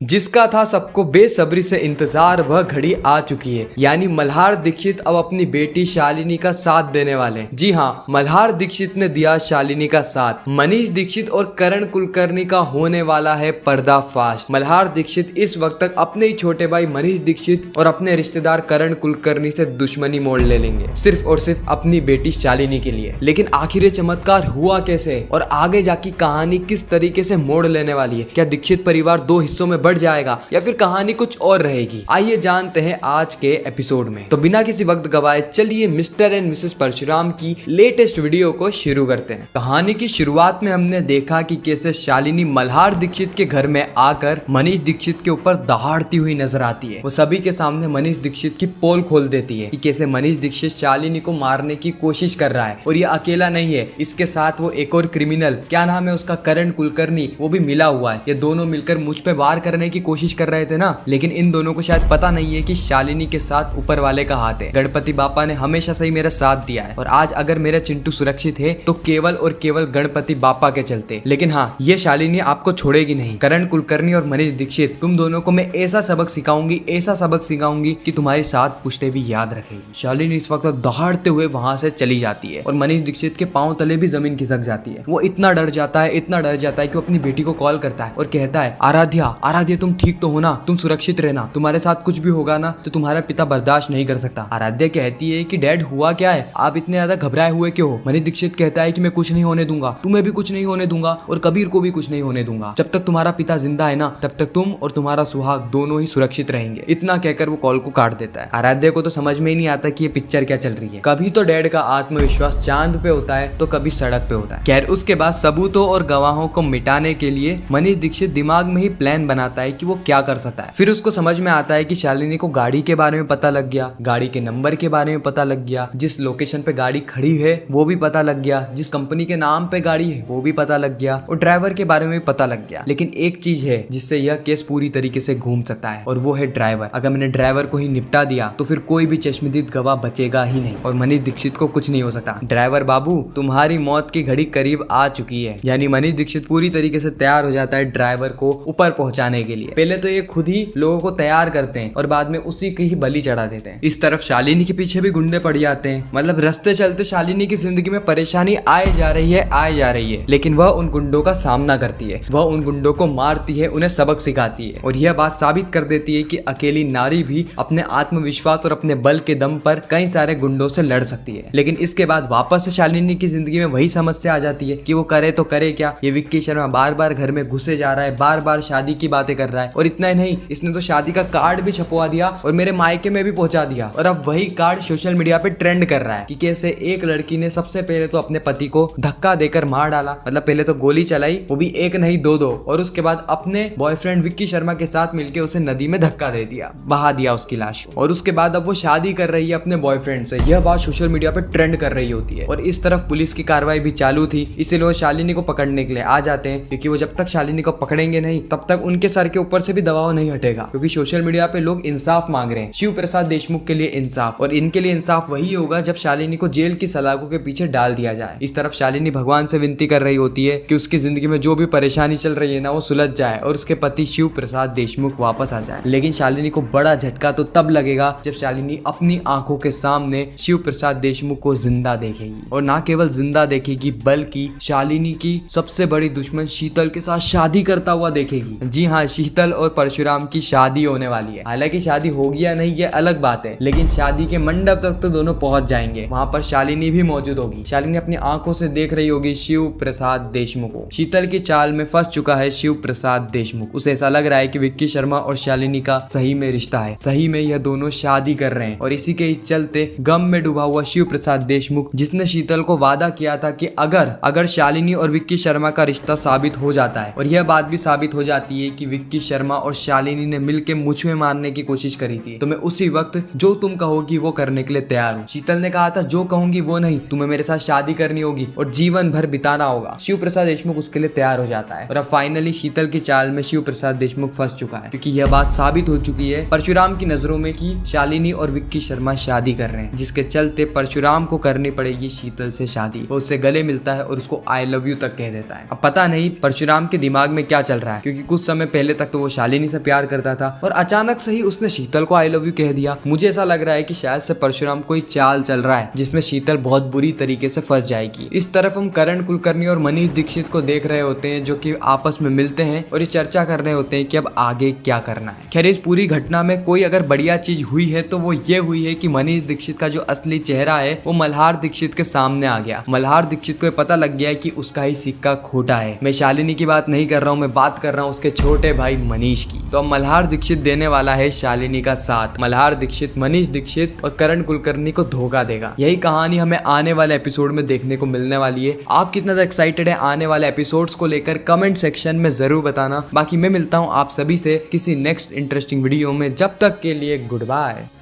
जिसका था सबको बेसब्री से इंतजार वह घड़ी आ चुकी है। यानी मल्हार दीक्षित अब अपनी बेटी शालिनी का साथ देने वाले हैं। जी हाँ, मल्हार दीक्षित ने दिया शालिनी का साथ। मनीष दीक्षित और करण कुलकर्णी का होने वाला है पर्दाफाश। मल्हार दीक्षित इस वक्त तक अपने ही छोटे भाई मनीष दीक्षित और अपने रिश्तेदार करण कुलकर्णी से दुश्मनी मोड़ ले लेंगे, सिर्फ और सिर्फ अपनी बेटी शालिनी के लिए। लेकिन आखिर ये चमत्कार हुआ कैसे और आगे जाकी कहानी किस तरीके से मोड़ लेने वाली है? क्या दीक्षित परिवार दो हिस्सों में बढ़ जाएगा या फिर कहानी कुछ और रहेगी? आइए जानते हैं आज के एपिसोड में। तो बिना किसी वक्त गवाए चलिए मिस्टर एंड मिसेस परशुराम की लेटेस्ट वीडियो को शुरू करते हैं। कहानी की शुरुआत में हमने देखा कि कैसे शालिनी मल्हार दीक्षित के घर में आकर मनीष दीक्षित के ऊपर दहाड़ती हुई नजर आती है। वो सभी के सामने मनीष दीक्षित की पोल खोल देती है कि कैसे मनीष दीक्षित शालिनी को मारने की कोशिश कर रहा है और ये अकेला नहीं है, इसके साथ वो एक और क्रिमिनल, क्या नाम है उसका, करण कुलकर्णी, वो भी मिला हुआ है। ये दोनों मिलकर मुझ पे वार करने की कोशिश कर रहे थे ना। लेकिन इन दोनों को शायद पता नहीं है कि शालिनी के साथ ऊपर वाले का हाथ है। गणपति बापा ने हमेशा से ही मेरा साथ दिया है और आज अगर मेरा चिंटू सुरक्षित है तो केवल और केवल गणपति बापा के चलते। लेकिन हाँ, ये शालिनी आपको छोड़ेगी नहीं। करण कुलकर्णी और मनीष दीक्षित, तुम दोनों को मैं ऐसा सबक सिखाऊंगी, ऐसा सबक सिखाऊंगी कि तुम्हारी साथ पुश्ते भी याद रखेगी। शालिनी इस वक्त दहाड़ते हुए वहां से चली जाती है और मनीष दीक्षित के पांव तले भी जमीन खिसक जाती है। वो इतना डर जाता है, इतना डर जाता है कि वो अपनी बेटी को कॉल करता है और कहता है, आराध्या, आराध्या तुम ठीक तो हो ना, तुम सुरक्षित रहना, तुम्हारे साथ कुछ भी होगा ना तो तुम्हारा पिता बर्दाश्त नहीं कर सकता। आराध्या कहती है कि डैड हुआ क्या है, आप इतने ज्यादा घबराए हुए क्यों हो? मनीष दीक्षित कहता है कि मैं कुछ नहीं होने दूंगा, तुम्हें भी कुछ नहीं होने दूंगा और कबीर को भी कुछ नहीं होने दूंगा। जब तक तुम्हारा पिता जिंदा है ना तब तक तुम और तुम्हारा सुहाग दोनों ही सुरक्षित रहेंगे। इतना कहकर वो कॉल को काट देता है। आराध्या को तो समझ में ही नहीं आता कि ये पिक्चर क्या चल रही है। कभी तो डैड का आत्मविश्वास चांद पे होता है तो कभी सड़क पे होता है। खैर, उसके बाद सबूतों और गवाहों को मिटाने के लिए मनीष दीक्षित दिमाग में ही प्लान बनाता है कि वो क्या कर सकता है। फिर उसको समझ में आता है कि शालिनी को गाड़ी के बारे में पता लग गया, गाड़ी के नंबर के बारे में पता लग गया, जिस लोकेशन पे गाड़ी खड़ी है वो भी पता लग गया, जिस कंपनी के नाम पे गाड़ी है वो भी पता लग गया और ड्राइवर के बारे में भी पता लग गया। लेकिन एक चीज है जिससे यह केस पूरी तरीके से घूम सकता है और वो है ड्राइवर। अगर मैंने ड्राइवर को ही निपटा दिया तो फिर कोई भी चश्मदीद गवाह बचेगा ही नहीं और मनीष दीक्षित को कुछ नहीं हो सकता। ड्राइवर बाबू, तुम्हारी मौत की घड़ी करीब आ चुकी है। यानी मनीष दीक्षित पूरी तरीके से तैयार हो जाता है ड्राइवर को ऊपर पहुंचाने के लिए। पहले तो ये खुद ही लोगों को तैयार करते हैं और बाद में उसी की ही बलि चढ़ा देते हैं। इस तरफ शालिनी के पीछे भी गुंडे पड़ जाते हैं। मतलब रास्ते चलते शालिनी की जिंदगी में परेशानी आए जा रही है, लेकिन वह उन गुंडों का सामना करती है, वह उन गुंडों को मारती है, उन्हें सबक सिखाती है और यह बात साबित कर देती है कि अकेली नारी भी अपने आत्मविश्वास और अपने बल के दम पर कई सारे गुंडों से लड़ सकती है। लेकिन इसके बाद वापस से शालिनी की जिंदगी में वही समस्या आ जाती है कि वो करे तो करे क्या। ये विक्की शर्मा बार बार घर में घुसे जा रहा है, बार बार शादी की बातें कर रहा है और इतना ही नहीं, इसने तो शादी का कार्ड भी छपवा दिया और मेरे मायके में भी पहुंचा दिया और अब वही कार्ड सोशल मीडिया पे ट्रेंड कर रहा है कि कैसे एक लड़की ने सबसे पहले तो अपने पति को धक्का देकर मार डाला। मतलब पहले तो गोली चलाई, वो भी एक नहीं दो और उसके बाद अपने बॉयफ्रेंड विक्की शर्मा के साथ मिलकर उसे नदी में धक्का दे दिया, बहा दिया उसकी लाश और उसके बाद अब वो शादी कर रही है अपने बॉयफ्रेंड से। यह बात सोशल मीडिया पे ट्रेंड कर रही होती है और इस तरफ पुलिस की कार्रवाई भी चालू थी, इसीलिए वो शालिनी को पकड़ने के लिए आ जाते हैं क्योंकि वो जब तक शालिनी को पकड़ेंगे नहीं तब तक उनके सर के ऊपर से भी दबाव नहीं हटेगा। क्योंकि सोशल मीडिया पे लोग इंसाफ मांग रहे हैं, शिव प्रसाद देशमुख के लिए इंसाफ, और इनके लिए इंसाफ वही होगा जब शालिनी को जेल की सलाखों के पीछे डाल दिया जाए। इस तरफ शालिनी भगवान से विनती कर रही होती है कि उसकी जिंदगी में जो भी परेशानी चल रही है ना वो सुलझ जाए और उसके पति शिव प्रसाद देशमुख वापस आ जाए। लेकिन शालिनी को बड़ा झटका तो तब लगेगा जब शालिनी अपनी आंखों के सामने शिव प्रसाद देशमुख को जिंदा देखेगी और ना केवल जिंदा देखेगी बल्कि शालिनी की सबसे बड़ी दुश्मन शीतल के साथ शादी करता हुआ देखेगी। जी हाँ, शीतल और परशुराम की शादी होने वाली है। हालांकि शादी होगी या नहीं ये अलग बात है, लेकिन शादी के मंडप तक तो दोनों पहुंच जाएंगे। वहां पर शालिनी भी मौजूद होगी। शालिनी अपनी आंखों से देख रही होगी शिव प्रसाद देशमुख को। शीतल की चाल में फंस चुका है शिव प्रसाद देशमुख। उसे ऐसा लग रहा है कि विक्की शर्मा और शालिनी का सही में रिश्ता है, सही में यह दोनों शादी कर रहे हैं। और इसी के ही चलते गम में डूबा हुआ शिव प्रसाद देशमुख, जिसने शीतल को वादा किया था कि अगर शालिनी और विक्की शर्मा का रिश्ता साबित हो जाता है और यह बात भी साबित हो जाती है कि विक्की शर्मा और शालिनी ने मिलकर मुझ में मारने की कोशिश करी थी, तो मैं उसी वक्त जो तुम कहोगी वो करने के लिए तैयार हूँ। शीतल ने कहा था जो कहूंगी वो नहीं, तुम्हें मेरे साथ शादी करनी होगी और जीवन भर बिताना होगा। शिव प्रसाद देशमुख उसके लिए तैयार हो जाता है और अब फाइनली शीतल की चाल में शिव प्रसाद देशमुख फंस चुका है क्योंकि यह बात साबित हो चुकी है परशुराम की नजरों में कि शालिनी और विक्की शर्मा शादी कर रहे हैं, जिसके चलते परशुराम को करनी पड़ेगी शीतल से शादी। वो उससे गले मिलता है और उसको आई लव यू तक कह देता है। अब पता नहीं परशुराम के दिमाग में क्या चल रहा है क्योंकि कुछ समय पहले पहले तक तो वो शालिनी से प्यार करता था और अचानक से ही उसने शीतल को आई लव यू कह दिया। मुझे ऐसा लग रहा है कि शायद से परशुराम कोई चाल चल रहा है जिसमें शीतल बहुत बुरी तरीके से फंस जाएगी। इस तरफ हम करण कुलकर्णी और मनीष दीक्षित को देख रहे होते हैं जो कि आपस में मिलते हैं और ये चर्चा कर रहे होते हैं कि अब आगे क्या करना है। खैर इस पूरी घटना में कोई अगर बढ़िया चीज हुई है तो वो ये हुई है कि मनीष दीक्षित का जो असली चेहरा है वो मल्हार दीक्षित के सामने आ गया। मल्हार दीक्षित को पता लग गया है कि उसका ही सिक्का खोटा है। मैं शालिनी की बात नहीं कर रहा हूँ, मैं बात कर रहा हूँ उसके छोटे भाई मनीष की। तो अब मल्हार दीक्षित देने वाला है शालिनी का साथ। मल्हार दीक्षित मनीष दीक्षित और करण कुलकर्णी को धोखा देगा। यही कहानी हमें आने वाले एपिसोड में देखने को मिलने वाली है। आप कितना ज्यादा एक्साइटेड है आने वाले एपिसोड्स को लेकर कमेंट सेक्शन में जरूर बताना। बाकी मैं मिलता हूँ आप सभी से किसी नेक्स्ट इंटरेस्टिंग वीडियो में। जब तक के लिए गुड बाय।